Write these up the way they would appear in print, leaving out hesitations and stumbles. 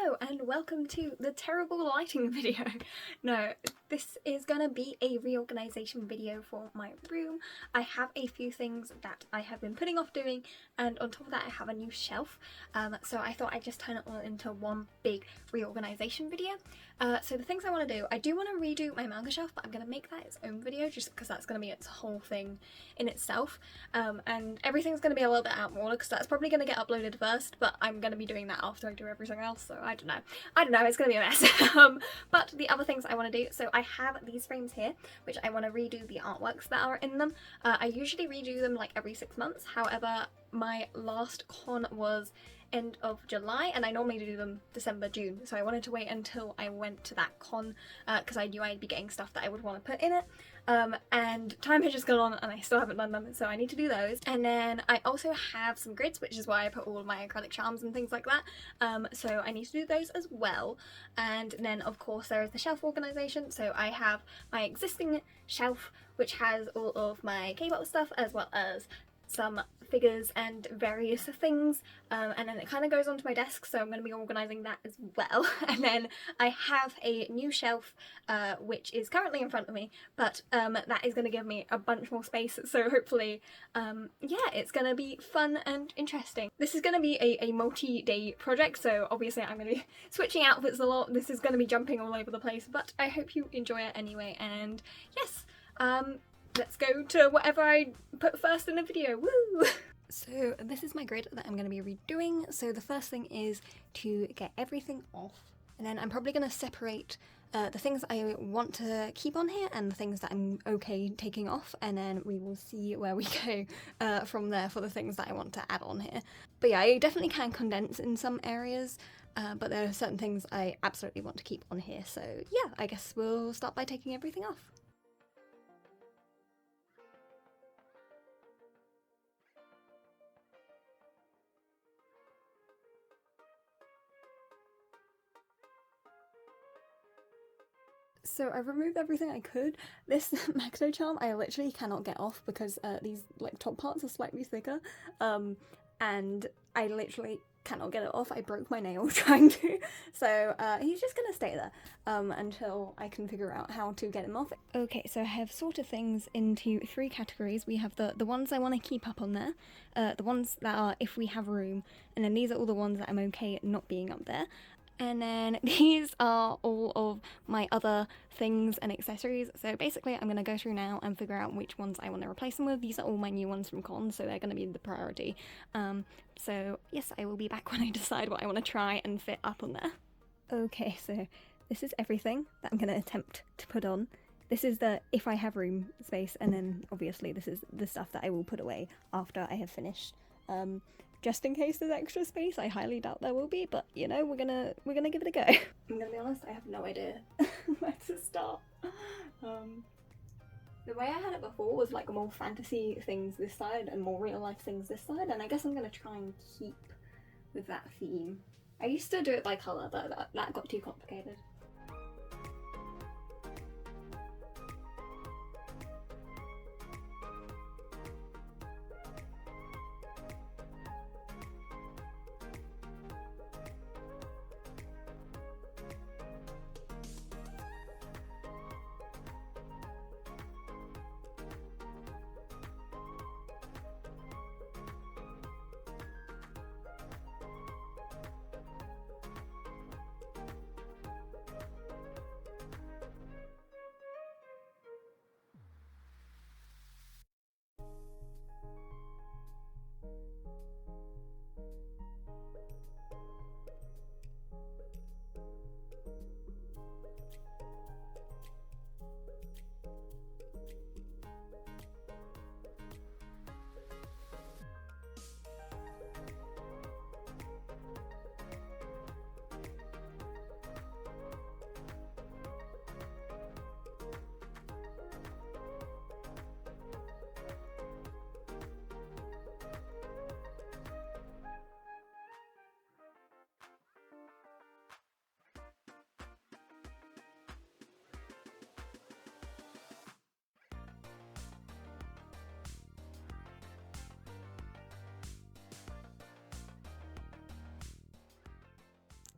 Hello and welcome to the terrible lighting video. No, this is gonna be a reorganization video for my room. I have a few things that I have been putting off doing, and on top of that I have a new shelf, so I thought I'd just turn it all into one big reorganization video. So the things I want to do, I do want to redo my manga shelf, but I'm going to make that its own video just because that's going to be its whole thing in itself, and everything's going to be a little bit out of order because that's probably going to get uploaded first, but I'm going to be doing that after I do everything else, so I don't know, it's going to be a mess. But the other things I want to do, so I have these frames here which I want to redo the artworks that are in them. I usually redo them like every 6 months, however my last con was end of July and I normally do them December, June, so I wanted to wait until I went to that con because I knew I'd be getting stuff that I would want to put in it, and time has just gone on and I still haven't done them, so I need to do those. And then I also have some grids, which is why I put all of my acrylic charms and things like that, so I need to do those as well. And then of course there is the shelf organisation, so I have my existing shelf which has all of my K-pop stuff as well as some figures and various things, and then it kind of goes onto my desk, so I'm going to be organising that as well. And then I have a new shelf which is currently in front of me, but that is going to give me a bunch more space, so hopefully yeah, it's going to be fun and interesting. This is going to be a multi-day project, so obviously I'm going to be switching outfits a lot. This is going to be jumping all over the place, but I hope you enjoy it anyway. And yes, let's go to whatever I put first in the video. Woo! So this is my grid that I'm going to be redoing. So the first thing is to get everything off, and then I'm probably going to separate the things I want to keep on here and the things that I'm okay taking off, and then we will see where we go from there for the things that I want to add on here. But yeah, I definitely can condense in some areas, but there are certain things I absolutely want to keep on here. So yeah, I guess we'll start by taking everything off. So I removed everything I could. This Makeover charm I literally cannot get off because these like top parts are slightly thicker, and I literally cannot get it off. I broke my nail trying to, so he's just gonna stay there until I can figure out how to get him off. Okay, so I have sorted things into 3 categories. We have the ones I want to keep up on there, the ones that are if we have room, and then these are all the ones that I'm okay not being up there. And then these are all of my other things and accessories. So basically I'm going to go through now and figure out which ones I want to replace them with. These are all my new ones from cons, so they're going to be the priority. So yes, I will be back when I decide what I want to try and fit up on there. Okay, so this is everything that I'm going to attempt to put on. This is the if I have room space, and then obviously this is the stuff that I will put away after I have finished. Just in case there's extra space. I highly doubt there will be, but you know, we're gonna give it a go. I'm gonna be honest, I have no idea where to start. The way I had it before was like more fantasy things this side and more real life things this side, and I guess I'm gonna try and keep with that theme. I used to do it by colour, but that got too complicated.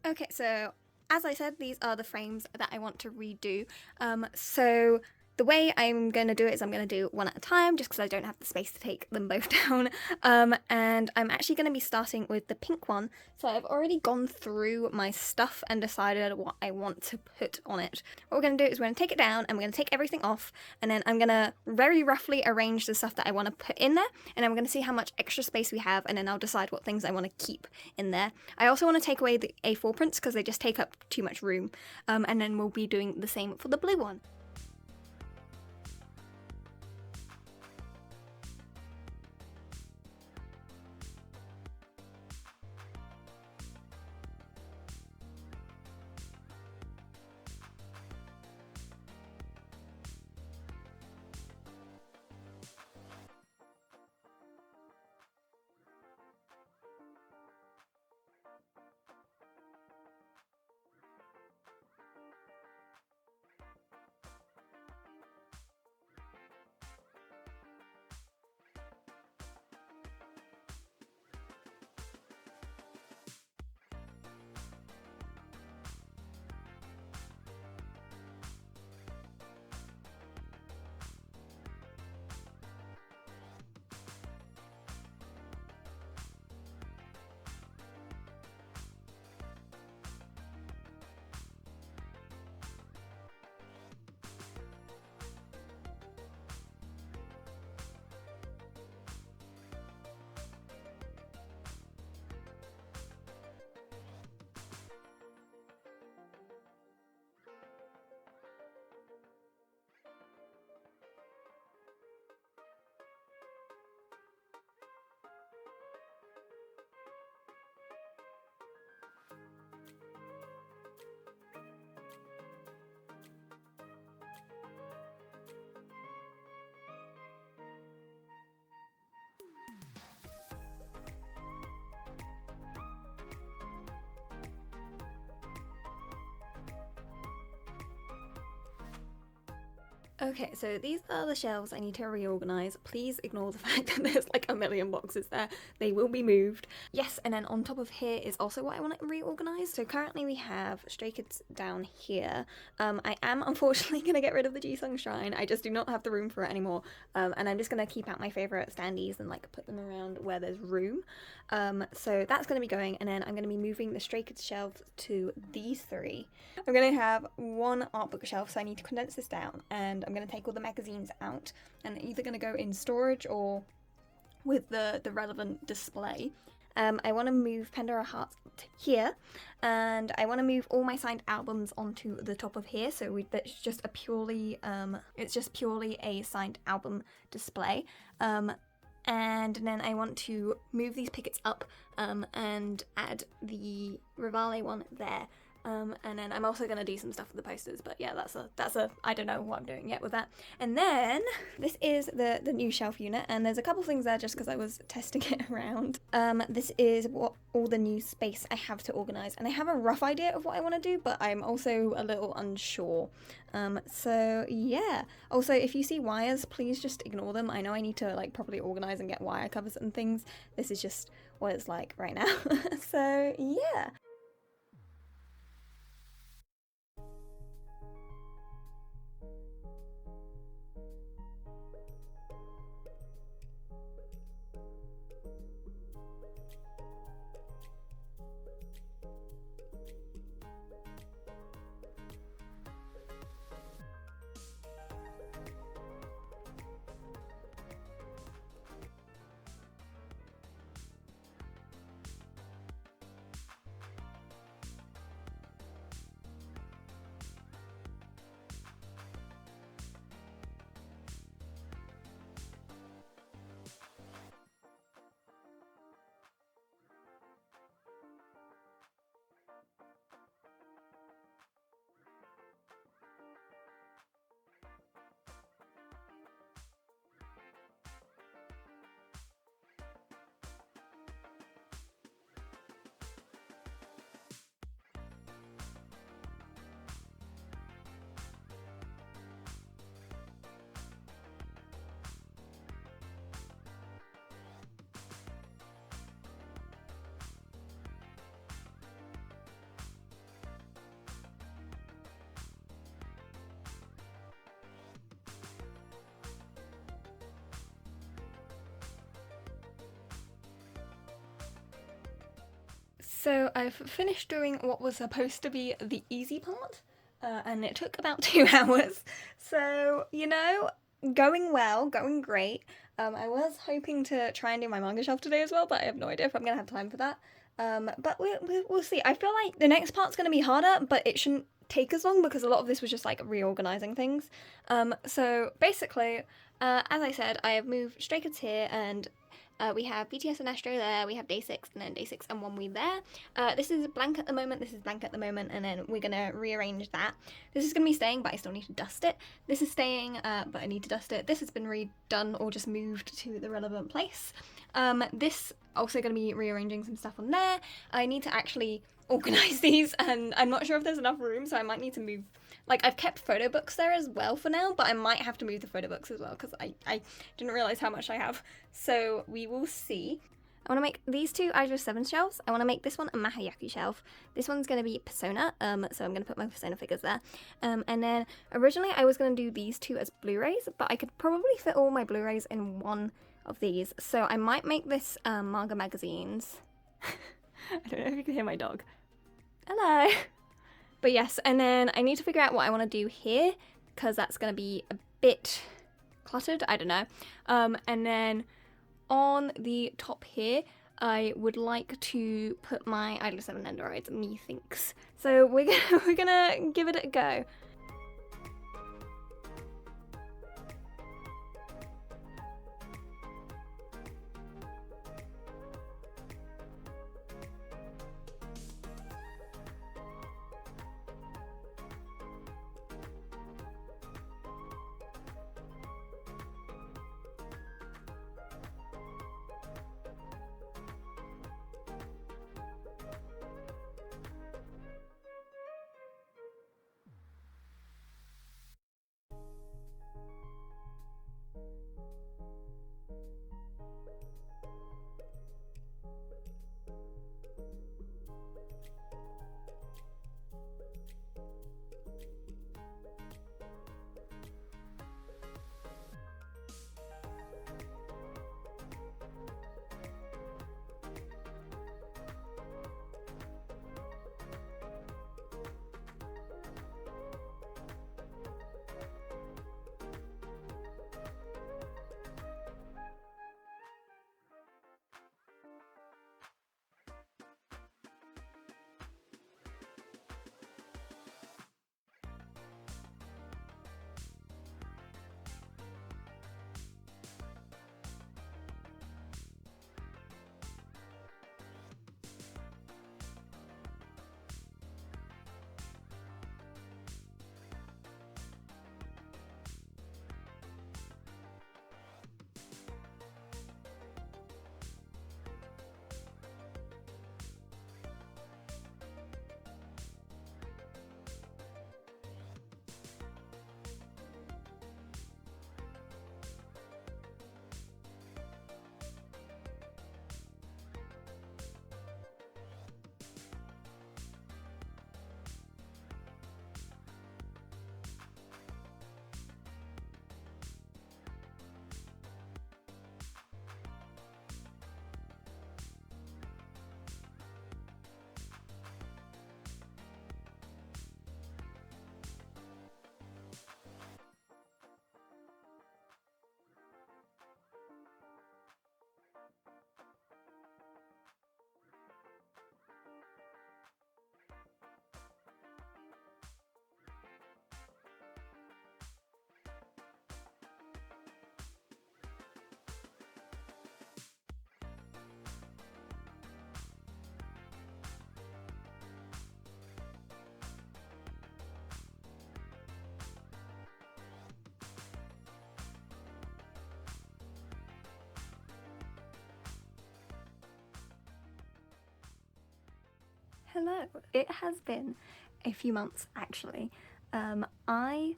Okay, so as I said, these are the frames that I want to redo. So the way I'm going to do it is I'm going to do one at a time just because I don't have the space to take them both down. And I'm actually going to be starting with the pink one. So I've already gone through my stuff and decided what I want to put on it. What we're going to do is we're going to take it down and we're going to take everything off, and then I'm going to very roughly arrange the stuff that I want to put in there, and I'm going to see how much extra space we have, and then I'll decide what things I want to keep in there. I also want to take away the A4 prints because they just take up too much room, and then we'll be doing the same for the blue one. Okay, so these are the shelves I need to reorganise. Please ignore the fact that there's like a million boxes there. They will be moved. Yes, and then on top of here is also what I want to reorganise. So currently we have Stray Kids down here. I am unfortunately going to get rid of the Jisung Shrine. I just do not have the room for it anymore. And I'm just going to keep out my favourite standees and like put them around where there's room. So that's going to be going, and then I'm going to be moving the Stray Kids shelves to these three. I'm going to have one art book shelf, so I need to condense this down, and I'm going to take all the magazines out, and either going to go in storage or with the relevant display. I want to move Pandora Hearts here, and I want to move all my signed albums onto the top of here, so that's just a purely a signed album display. And then I want to move these pickets up and add the Rivale one there. And then I'm also going to do some stuff with the posters, but yeah, that's a I don't know what I'm doing yet with that. And then this is the new shelf unit, and there's a couple things there just because I was testing it around. This is what all the new space I have to organise, and I have a rough idea of what I want to do, but I'm also a little unsure. So yeah. Also, if you see wires, please just ignore them. I know I need to like properly organise and get wire covers and things. This is just what it's like right now. So yeah. So I've finished doing what was supposed to be the easy part, and it took about 2 hours. So, you know, going well, going great. I was hoping to try and do my manga shelf today as well, but I have no idea if I'm gonna have time for that. But we'll see. I feel like the next part's gonna be harder, but it shouldn't take as long because a lot of this was just like reorganizing things. So basically, as I said, I have moved Stray Kids here, and we have BTS and Astro there, we have Day 6, and then Day 6 and 1 we there. This is blank at the moment, this is blank at the moment, and then we're gonna rearrange that. This is gonna be staying, but I still need to dust it. This is staying, but I need to dust it. This has been redone or just moved to the relevant place. This also gonna be rearranging some stuff on there. I need to actually organize these, and I'm not sure if there's enough room, so I might need to move. Like, I've kept photo books there as well for now, but I might have to move the photo books as well because I didn't realize how much I have. So we will see. I want to make these two Idol 7 shelves. I want to make this one a Mahayaku shelf. This one's going to be Persona, so I'm going to put my Persona figures there. And then originally I was going to do these two as Blu-rays, but I could probably fit all my Blu-rays in one of these. So I might make this manga magazines. I don't know if you can hear my dog. Hello! But yes, and then I need to figure out what I want to do here, because that's going to be a bit cluttered, I don't know. And then on the top here, I would like to put my Idol 7 Androids, methinks. So we're gonna give it a go. Hello. It has been a few months actually. I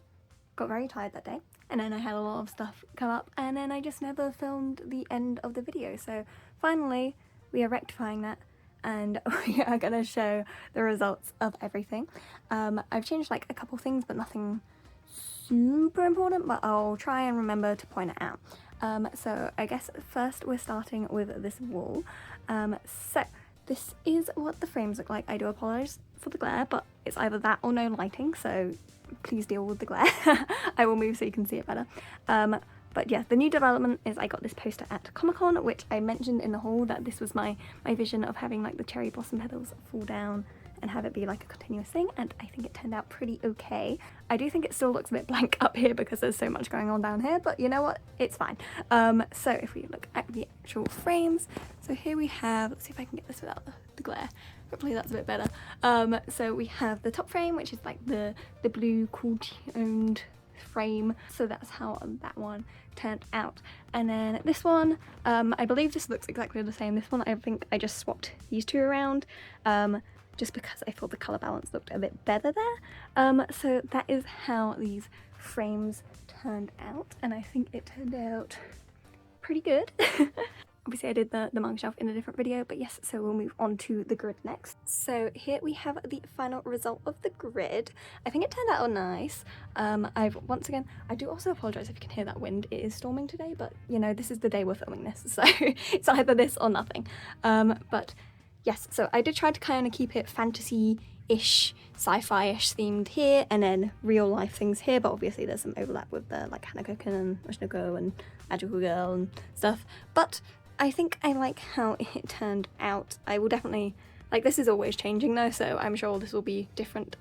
got very tired that day, and then I had a lot of stuff come up, and then I just never filmed the end of the video. So finally we are rectifying that, and we are gonna show the results of everything. I've changed like a couple things, but nothing super important, but I'll try and remember to point it out. So I guess first we're starting with this wall. So this is what the frames look like. I do apologise for the glare, but it's either that or no lighting, so please deal with the glare. I will move so you can see it better. But yeah, the new development is I got this poster at Comic-Con, which I mentioned in the haul that this was my vision of having like the cherry blossom petals fall down and have it be like a continuous thing, and I think it turned out pretty okay. I do think it still looks a bit blank up here because there's so much going on down here, but you know what, it's fine. So if we look at the actual frames, so here we have, let's see if I can get this without the glare, hopefully that's a bit better. So we have the top frame, which is like the blue cool toned frame, so that's how that one turned out. And then this one, I believe this looks exactly the same. This one I think I just swapped these two around, just because I thought the colour balance looked a bit better there. So that is how these frames turned out, and I think it turned out pretty good. Obviously I did the manga shelf in a different video, but yes, so we'll move on to the grid next. So here we have the final result of the grid. I think it turned out nice. Once again, I do also apologise if you can hear that wind. It is storming today, but you know, this is the day we're filming this, so it's either this or nothing. But yes, so I did try to kind of keep it fantasy-ish, sci-fi-ish themed here, and then real life things here, but obviously there's some overlap with the like Hanako-kun and Oshinoko and Magical Girl and stuff. But I think I like how it turned out. I will definitely, like, this is always changing though, so I'm sure this will be different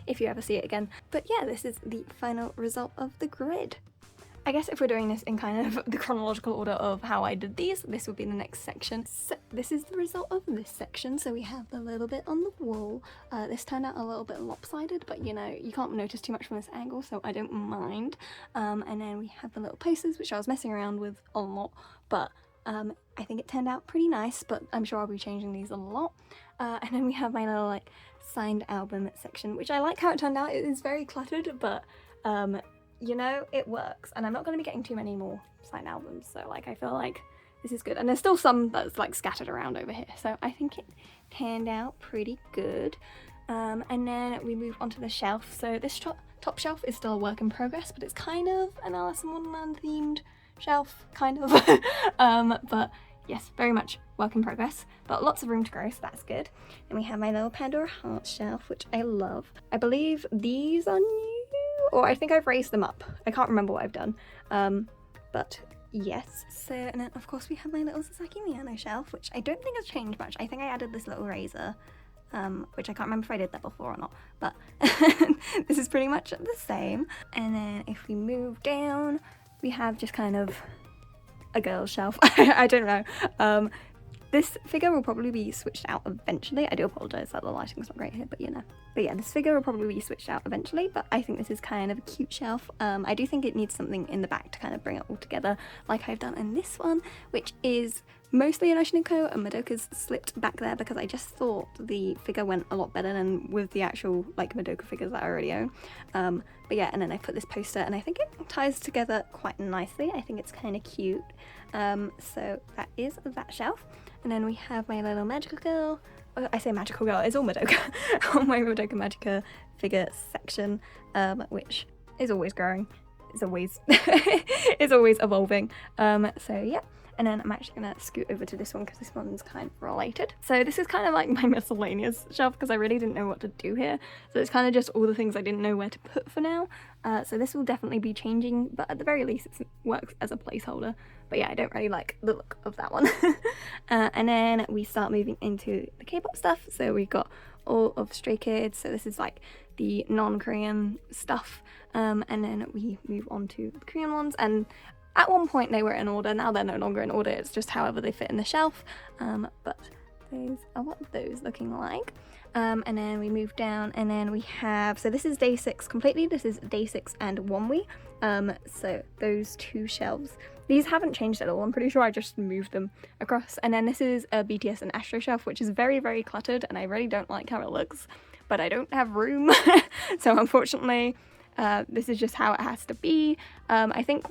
if you ever see it again. But yeah, this is the final result of the grid. I guess if we're doing this in kind of the chronological order of how I did these, this would be the next section. So this is the result of this section. So we have the little bit on the wall. This turned out a little bit lopsided, but you know, you can't notice too much from this angle, so I don't mind. And then we have the little posters, which I was messing around with a lot, but I think it turned out pretty nice, but I'm sure I'll be changing these a lot. And then we have my little like signed album section, which I like how it turned out. It is very cluttered, but you know, it works, and I'm not going to be getting too many more signed albums, so like I feel like this is good. And there's still some that's like scattered around over here, so I think it turned out pretty good. And then we move on to the shelf. So this top shelf is still a work in progress, but it's kind of an Alice in Wonderland themed shelf, kind of. But yes, very much work in progress, but lots of room to grow, so that's good. And we have my little Pandora Hearts shelf, which I love. I believe these are new, or I think I've raised them up. I can't remember what I've done, but yes. So, and then of course we have my little Sasaki Miyano shelf, which I don't think has changed much. I think I added this little razor, which I can't remember if I did that before or not, but this is pretty much the same. And then if we move down, we have just kind of a girl's shelf. I don't know. This figure will probably be switched out eventually. I do apologise that the lighting's not great here, but you know. But yeah, this figure will probably be switched out eventually, but I think this is kind of a cute shelf. I do think it needs something in the back to kind of bring it all together, like I've done in this one, which is mostly an Oshinoko, and Madoka's slipped back there because I just thought the figure went a lot better than with the actual like Madoka figures that I already own. But yeah, and then I put this poster, and I think it ties together quite nicely. I think it's kind of cute. So that is that shelf. And then we have my little Magical Girl. Oh, I say Magical Girl, it's all Madoka. My Madoka Magica figure section, which is always growing. It's always it's always evolving. So yeah. And then I'm actually going to scoot over to this one because this one's kind of related. So this is kind of like my miscellaneous shelf because I really didn't know what to do here. So it's kind of just all the things I didn't know where to put for now. So this will definitely be changing, but at the very least it works as a placeholder. But yeah, I don't really like the look of that one. And then we start moving into the K-pop stuff. So we've got all of Stray Kids. So this is like the non-Korean stuff. And then we move on to the Korean ones. And at one point they were in order, now they're no longer in order, it's just however they fit in the shelf. But those are what those looking like. And then we move down, and then we have, so this is day 6 completely, this is day 6 and Onwe. So those two shelves, these haven't changed at all, I'm pretty sure I just moved them across. And then this is a BTS and Astro shelf, which is very, very cluttered, and I really don't like how it looks, but I don't have room. So unfortunately, this is just how it has to be. I think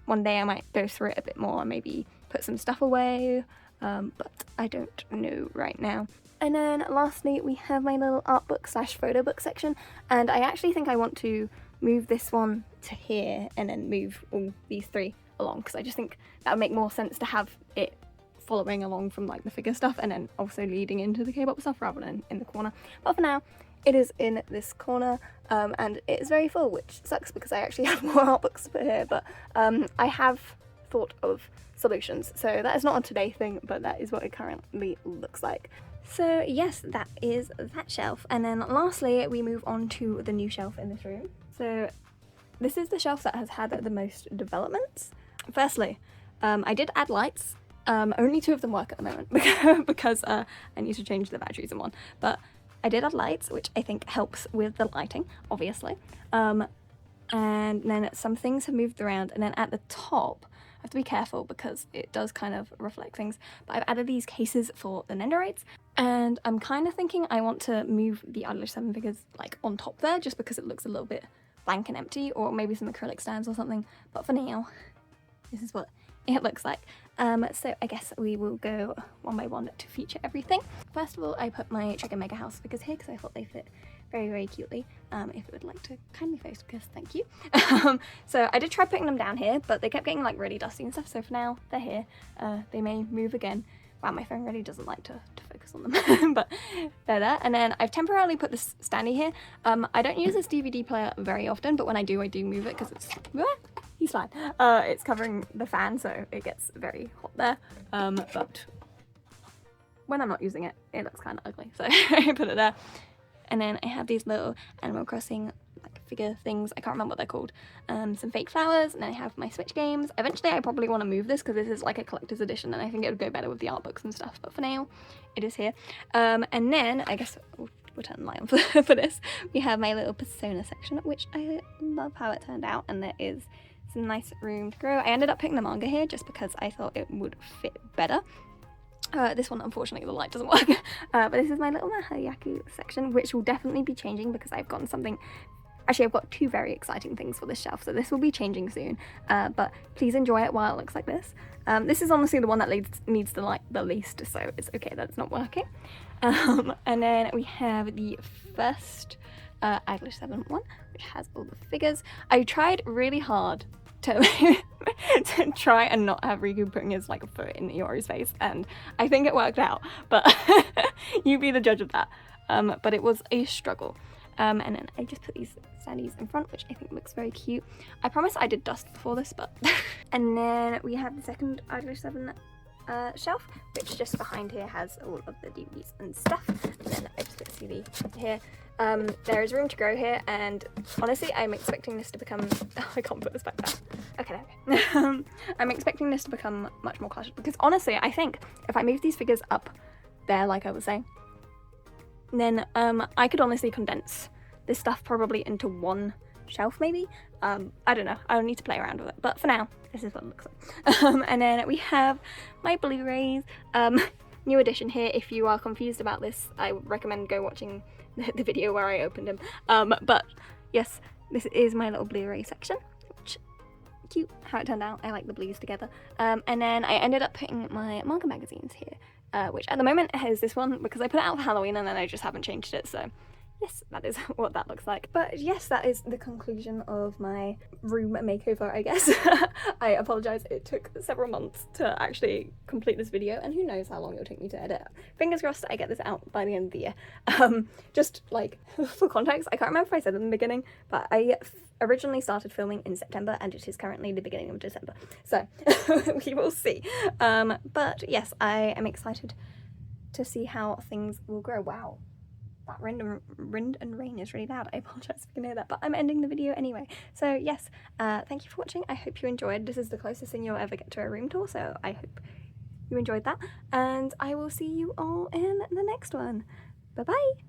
one day I might go through it a bit more and maybe put some stuff away, but I don't know right now. And then lastly, we have my little art book / photo book section, and I actually think I want to move this one to here and then move all these 3 along, because I just think that would make more sense to have it following along from like the figure stuff and then also leading into the K-pop stuff rather than in the corner. But for now, it is in this corner, and it is very full, which sucks because I actually have more art books to put here, but I have thought of solutions. So that is not a today thing, but that is what it currently looks like. So yes, that is that shelf. And then lastly, we move on to the new shelf in this room. So this is the shelf that has had the most developments. Firstly, I did add lights. Only 2 of them work at the moment because I need to change the batteries in one. But I did add lights, which I think helps with the lighting, obviously. And then some things have moved around, and then at the top, I have to be careful because it does kind of reflect things, but I've added these cases for the Nenderites, and I'm kind of thinking I want to move the Idolish 7 figures like on top there, just because it looks a little bit blank and empty, or maybe some acrylic stands or something, but for now, this is what it looks like. So I guess we will go one by one to feature everything. First of all, I put my Chicken Mega House figures here because I thought they fit very, very cutely. If you would like to kindly post, because thank you. So I did try putting them down here, but they kept getting like really dusty and stuff, so for now they're here. They may move again. Wow, my phone really doesn't like to focus on them, but they're there. And then I've temporarily put this standee here. I don't use this DVD player very often, but when I do move it because it's... he's fine. It's covering the fan, so it gets very hot there. But when I'm not using it, it looks kind of ugly, so I put it there. And then I have these little Animal Crossing like figure things. I can't remember what they're called. Some fake flowers, and then I have my Switch games. Eventually I probably want to move this because this is like a collector's edition, and I think it would go better with the art books and stuff, but for now it is here. And then I guess we'll turn the light on for this. We have my little Persona section, which I love how it turned out, and there is some nice room to grow. I ended up picking the manga here just because I thought it would fit better. This one, unfortunately, the light doesn't work. But this is my little Mahayaku section, which will definitely be changing because I've gotten something... Actually, I've got 2 very exciting things for this shelf, so this will be changing soon. But please enjoy it while it looks like this. This is honestly the one that needs the light the least, so it's okay that it's not working. And then we have the first Idolish 7 one, which has all the figures. I tried really hard to try and not have Riku putting his like foot in Iori's face, and I think it worked out, but you be the judge of that. But it was a struggle. And then I just put these standees in front, which I think looks very cute. I promise I did dust before this, but... And then we have the second Idolish 7 shelf, which just behind here has all of the DVDs and stuff. And then I just put a CD here. There is room to grow here, and honestly, I'm expecting this to become... Oh, I can't put this back down. Okay, okay. I'm expecting this to become much more cluttered, because honestly, I think if I move these figures up there, like I was saying, then I could honestly condense this stuff probably into one shelf, maybe. I don't know. I'll need to play around with it, but for now, this is what it looks like. And then we have my Blu-rays. New edition here. If you are confused about this, I would recommend go watching the video where I opened them. But yes, this is my little Blu-ray section, which cute how it turned out. I like the blues together. And then I ended up putting my manga magazines here, which at the moment has this one because I put it out for Halloween and then I just haven't changed it, so yes, that is what that looks like. But yes, that is the conclusion of my room makeover, I guess. I apologise, it took several months to actually complete this video, and who knows how long it'll take me to edit. Fingers crossed I get this out by the end of the year. Just like for context, I can't remember if I said in the beginning, but I originally started filming in September and it is currently the beginning of December, so we will see. But yes, I am excited to see how things will grow. Wow, that wind and rain is really loud. I apologise if you can hear that, but I'm ending the video anyway. So yes, thank you for watching. I hope you enjoyed. This is the closest thing you'll ever get to a room tour, so I hope you enjoyed that, and I will see you all in the next one. Bye bye.